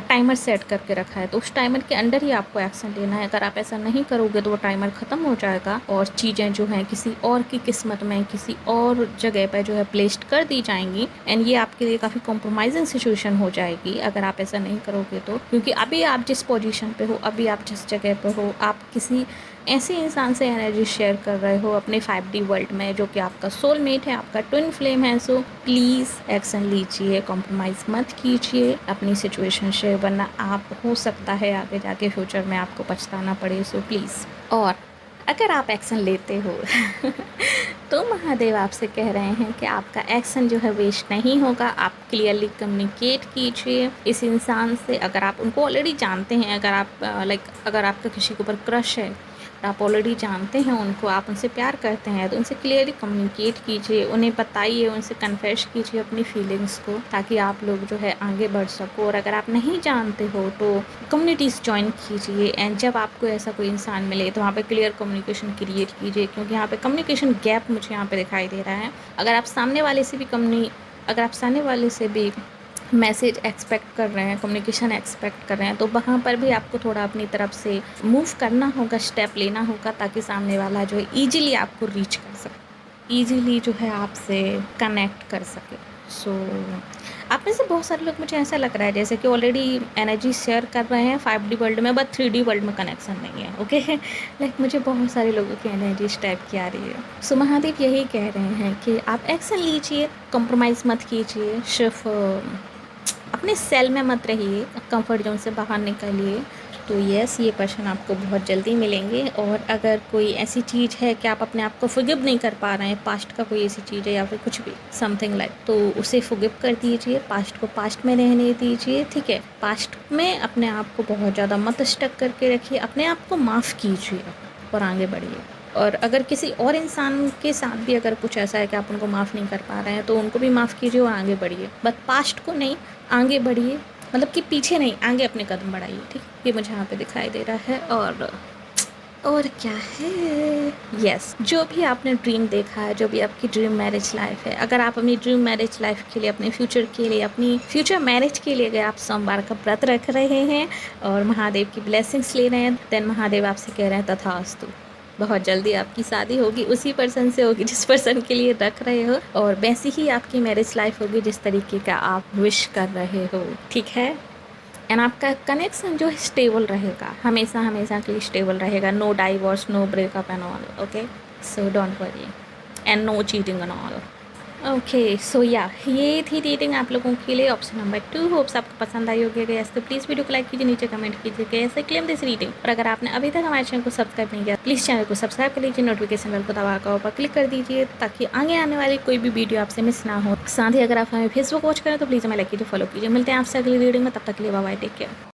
S1: टाइमर सेट करके रखा है, तो उस टाइमर के अंडर ही आपको एक्शन लेना है। अगर आप ऐसा नहीं करोगे तो वो टाइमर ख़त्म हो जाएगा और चीज़ें जो हैं किसी और की किस्मत में, किसी और जगह पर जो है प्लेस्ड कर दी जाएंगी, एंड ये आपके लिए काफ़ी कॉम्प्रोमाइजिंग सिचुएशन हो जाएगी अगर आप ऐसा नहीं करोगे तो। क्योंकि अभी आप जिस पोजीशन पे हो, अभी आप जिस जगह पे हो, आप किसी ऐसे इंसान से एनर्जी शेयर कर रहे हो अपने 5D वर्ल्ड में, जो कि आपका सोलमेट है, आपका ट्विन फ्लेम है। सो प्लीज़ एक्शन लीजिए, कॉम्प्रोमाइज़ मत कीजिए अपनी सिचुएशन से, वरना आप हो सकता है आगे जाके फ्यूचर में आपको पछताना पड़े। सो प्लीज़, और अगर आप एक्शन लेते हो तो महादेव आपसे कह रहे हैं कि आपका एक्शन जो है वेस्ट नहीं होगा। आप क्लियरली कम्युनिकेट कीजिए इस इंसान से। अगर आप उनको ऑलरेडी जानते हैं, अगर आप अगर आपका किसी के ऊपर क्रश है, आप ऑलरेडी जानते हैं उनको, आप उनसे प्यार करते हैं, तो उनसे क्लियरली कम्युनिकेट कीजिए, उन्हें बताइए, उनसे कन्फेस कीजिए अपनी फीलिंग्स को, ताकि आप लोग जो है आगे बढ़ सको। और अगर आप नहीं जानते हो तो कम्युनिटीज़ ज्वाइन कीजिए, एंड जब आपको ऐसा कोई इंसान मिले तो वहाँ पे क्लियर कम्युनिकेशन क्रिएट कीजिए, क्योंकि यहाँ पे कम्युनिकेशन गैप मुझे यहाँ पे दिखाई दे रहा है। अगर आप सामने वाले से भी मैसेज एक्सपेक्ट कर रहे हैं, कम्युनिकेशन एक्सपेक्ट कर रहे हैं, तो वहाँ पर भी आपको थोड़ा अपनी तरफ से मूव करना होगा, स्टेप लेना होगा, ताकि सामने वाला जो है ईजिली आपको रीच कर सके, ईजिली जो है आपसे कनेक्ट कर सके। सो आप में से बहुत सारे लोग, मुझे ऐसा लग रहा है जैसे कि ऑलरेडी एनर्जी शेयर कर रहे हैं 5D वर्ल्ड में, बट 3D वर्ल्ड में कनेक्शन नहीं है। ओके लाइक मुझे बहुत सारे लोगों की एनर्जी इस टाइप की आ रही है। सो महादेव यही कह रहे हैं कि आप एक्शन लीजिए, कंप्रोमाइज़ मत कीजिए, सिर्फ अपने सेल में मत रहिए, कंफर्ट जोन से बाहर निकलिए। तो यस, ये पर्सन आपको बहुत जल्दी मिलेंगे। और अगर कोई ऐसी चीज़ है कि आप अपने आप को फॉरगिव नहीं कर पा रहे हैं, पास्ट का कोई ऐसी चीज़ है या फिर कुछ भी समथिंग लाइक, तो उसे फॉरगिव कर दीजिए, पास्ट को पास्ट में रहने दीजिए। ठीक है, पास्ट में अपने आप को बहुत ज़्यादा मत स्टक करके रखिए, अपने आप को माफ़ कीजिए और आगे बढ़िए। और अगर किसी और इंसान के साथ भी अगर कुछ ऐसा है कि आप उनको माफ़ नहीं कर पा रहे हैं, तो उनको भी माफ़ कीजिए और आगे बढ़िए। बट पास्ट को नहीं, आगे बढ़िए, मतलब कि पीछे नहीं, आगे अपने कदम बढ़ाइए। ठीक, ये मुझे यहाँ पे दिखाई दे रहा है। और क्या है, यस, जो भी आपने ड्रीम देखा है, जो भी आपकी ड्रीम मैरिज लाइफ है, अगर आप अपनी ड्रीम मैरिज लाइफ के लिए, अपने फ्यूचर के लिए, अपनी फ्यूचर मैरिज के लिए अगर आप सोमवार का व्रत रख रहे हैं और महादेव की ब्लेसिंग्स ले रहे हैं, देन महादेव आपसे कह रहे हैं तथास्तु। बहुत जल्दी आपकी शादी होगी, उसी पर्सन से होगी जिस पर्सन के लिए रख रहे हो, और वैसी ही आपकी मैरिज लाइफ होगी जिस तरीके का आप विश कर रहे हो। ठीक है, एंड आपका कनेक्शन जो है स्टेबल रहेगा, हमेशा हमेशा के लिए स्टेबल रहेगा। No divorce, no breakup and all. Okay, so don't worry, and no cheating and all. Okay, so या ये थी रीडिंग आप लोगों के लिए, ऑप्शन नंबर 2। होप्स आपको पसंद आई होगी। अगर तो प्लीज़ वीडियो को लाइक कीजिए, नीचे कमेंट कीजिए कैसे क्लेम दिस रीडिंग। और अगर आपने अभी तक हमारे चैनल को सब्सक्राइब नहीं किया, प्लीज़ चैनल को सब्सक्राइब कर लीजिए, नोटिफिकेशन बेल को दबाकर ऊपर क्लिक कर दीजिए, ताकि आगे आने वाली कोई भी वीडियो आपसे मिस ना हो। साथ ही अगर आप हमें फेसबुक वॉच करें तो प्लीज़ हमें लाइक कीजिए, फॉलो कीजिए। मिलते हैं आपसे अगली रीडिंग में, तब तक के लिए बाय बाय, टेक केयर।